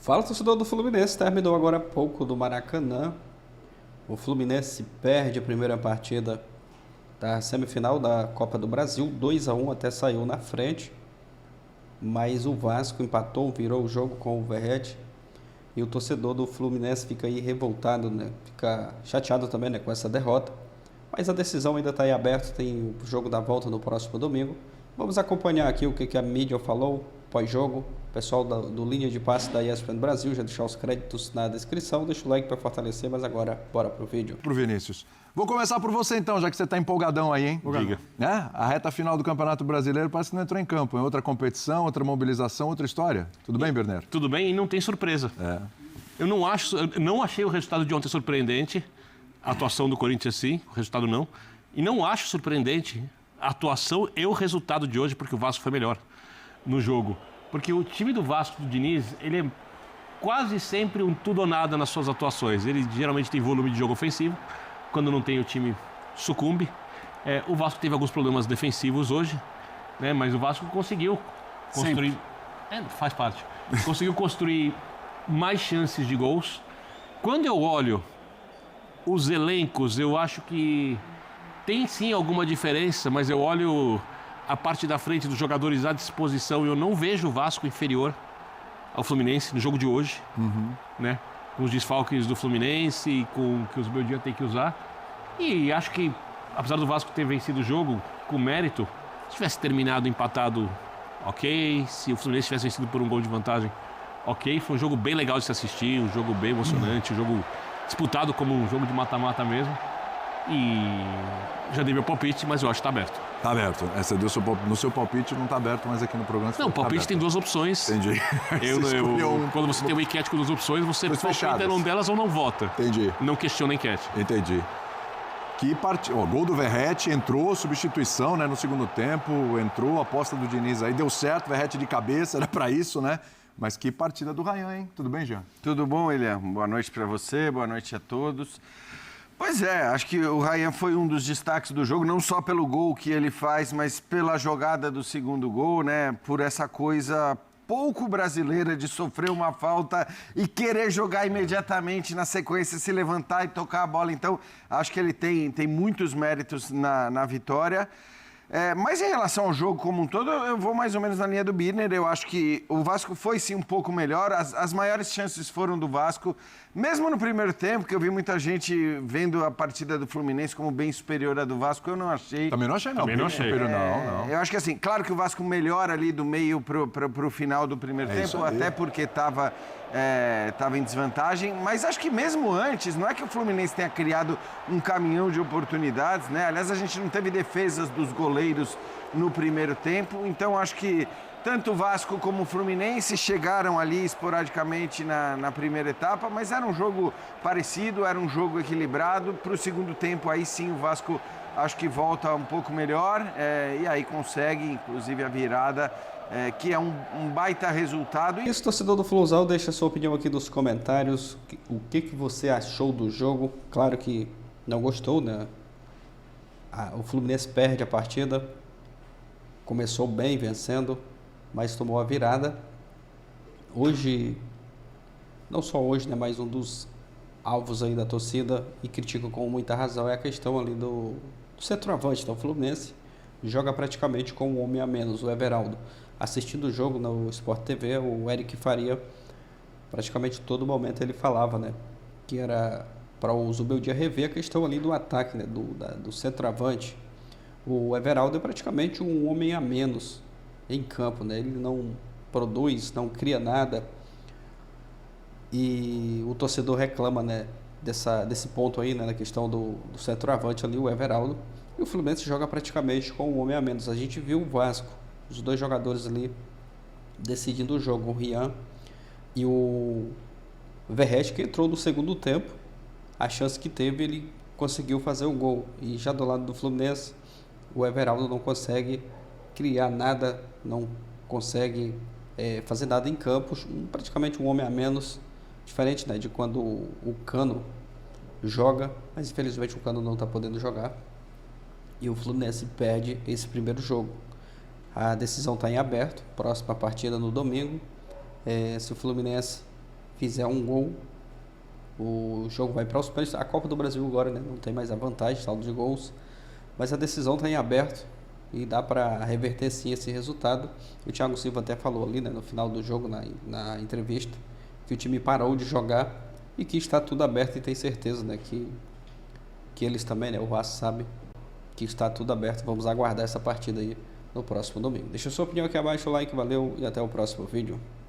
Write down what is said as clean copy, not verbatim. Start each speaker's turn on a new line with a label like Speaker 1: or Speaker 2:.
Speaker 1: Fala, torcedor do Fluminense, terminou agora há pouco do Maracanã. O Fluminense perde a primeira partida da semifinal da Copa do Brasil, 2-1, até saiu na frente. Mas o Vasco empatou, virou o jogo com o Verratti. E o torcedor do Fluminense fica aí revoltado, né? Fica chateado também, né, com essa derrota. Mas a decisão ainda está aí aberta, tem o jogo da volta no próximo domingo. Vamos acompanhar aqui o que a mídia falou pós-jogo. O pessoal do Linha de Passe da ESPN Brasil, já deixar os créditos na descrição. Deixa o like para fortalecer, mas agora bora pro vídeo.
Speaker 2: Pro Vinícius. Vou começar por você então, já que você está empolgadão aí, hein?
Speaker 3: Diga.
Speaker 2: Né? A reta final do Campeonato Brasileiro parece que não entrou em campo. É outra competição, outra mobilização, outra história. Tudo bem, Berner?
Speaker 3: Tudo bem e não tem surpresa. Eu não achei o resultado de ontem surpreendente. A atuação do Corinthians sim, o resultado não. E não acho surpreendente a atuação e o resultado de hoje, porque o Vasco foi melhor no jogo. Porque o time do Vasco, do Diniz, ele é quase sempre um tudo ou nada nas suas atuações. Ele geralmente tem volume de jogo ofensivo. Quando não tem, o time sucumbe. O Vasco teve alguns problemas defensivos hoje, né? Mas o Vasco conseguiu construir... faz parte. Conseguiu construir mais chances de gols. Quando eu olho os elencos, eu acho que tem sim alguma diferença, mas eu olho a parte da frente dos jogadores à disposição e eu não vejo o Vasco inferior ao Fluminense no jogo de hoje, né? Com os desfalques do Fluminense, com que os Beldia tem que usar. E acho que, apesar do Vasco ter vencido o jogo com mérito, se tivesse terminado empatado, ok. Se o Fluminense tivesse vencido por um gol de vantagem, ok. Foi um jogo bem legal de se assistir, um jogo bem emocionante, um jogo disputado como um jogo de mata-mata mesmo. E já dei meu palpite, mas eu acho que está aberto.
Speaker 2: Tá aberto. Você deu no seu palpite, não tá aberto, mas aqui no programa...
Speaker 3: Não, o palpite tem duas opções.
Speaker 2: Entendi.
Speaker 3: Quando você tem uma enquete com duas opções, você palpita em uma delas ou não vota.
Speaker 2: Entendi.
Speaker 3: Não questiona a enquete.
Speaker 2: Entendi. Que gol do Verratti, entrou, substituição, né, no segundo tempo, entrou, aposta do Diniz aí, deu certo, Verratti de cabeça, era pra isso, né? Mas que partida do Ryan, hein? Tudo bem, Jean?
Speaker 4: Tudo bom, Elian? Boa noite pra você, boa noite a todos. Pois é, acho que o Ryan foi um dos destaques do jogo, não só pelo gol que ele faz, mas pela jogada do segundo gol, né? Por essa coisa pouco brasileira de sofrer uma falta e querer jogar imediatamente na sequência, se levantar e tocar a bola. Então, acho que ele tem muitos méritos na vitória. Mas em relação ao jogo como um todo, eu vou mais ou menos na linha do Birner. Eu acho que o Vasco foi sim um pouco melhor. As maiores chances foram do Vasco. Mesmo no primeiro tempo, que eu vi muita gente vendo a partida do Fluminense como bem superior à do Vasco, eu não achei.
Speaker 2: Também não achei, não.
Speaker 3: Também não achei.
Speaker 2: Não.
Speaker 4: Eu acho que assim, claro que o Vasco melhora ali do meio pro final do primeiro tempo, até porque estava em desvantagem, mas acho que mesmo antes, não é que o Fluminense tenha criado um caminhão de oportunidades, né? Aliás, a gente não teve defesas dos goleiros no primeiro tempo, então acho que tanto o Vasco como o Fluminense chegaram ali esporadicamente na primeira etapa, mas era um jogo parecido, era um jogo equilibrado. Para o segundo tempo, aí sim o Vasco acho que volta um pouco melhor e aí consegue, inclusive, a virada, que é um baita resultado.
Speaker 1: Isso, torcedor do Flusão, deixa a sua opinião aqui nos comentários. O que você achou do jogo? Claro que não gostou, né? O Fluminense perde a partida, começou bem, vencendo, mas tomou a virada. Hoje, não só hoje, né, mas um dos alvos aí da torcida, e criticam com muita razão, é a questão ali do centroavante. Então, o Fluminense joga praticamente com um homem a menos, o Everaldo. Assistindo o jogo no Sport TV, o Eric Faria, praticamente todo momento ele falava, né, que era para o Zubeldia rever a questão ali do ataque, né, do centroavante. O Everaldo é praticamente um homem a menos em campo, né? Ele não produz, não cria nada. E o torcedor reclama, né, desse ponto aí, né, na questão do centroavante ali, o Everaldo. E o Fluminense joga praticamente com um homem a menos. A gente viu o Vasco, os dois jogadores ali decidindo o jogo, o Rian e o Verratti, que entrou no segundo tempo. A chance que teve, ele conseguiu fazer o gol. E já do lado do Fluminense, o Everaldo não consegue criar nada, não consegue fazer nada em campo, praticamente um homem a menos, diferente, né, de quando o Cano joga, mas infelizmente o Cano não está podendo jogar, e o Fluminense perde esse primeiro jogo. A decisão está em aberto, próxima partida no domingo. Se o Fluminense fizer um gol, o jogo vai para os pênaltis. A Copa do Brasil agora, né, não tem mais a vantagem, saldo de gols, mas a decisão está em aberto e dá para reverter sim esse resultado. O Thiago Silva até falou ali, né, no final do jogo, na entrevista, que o time parou de jogar e que está tudo aberto, e tem certeza, né, que eles também, né, o Vasco sabe que está tudo aberto. Vamos aguardar essa partida aí no próximo domingo. Deixa a sua opinião aqui abaixo, like, valeu e até o próximo vídeo.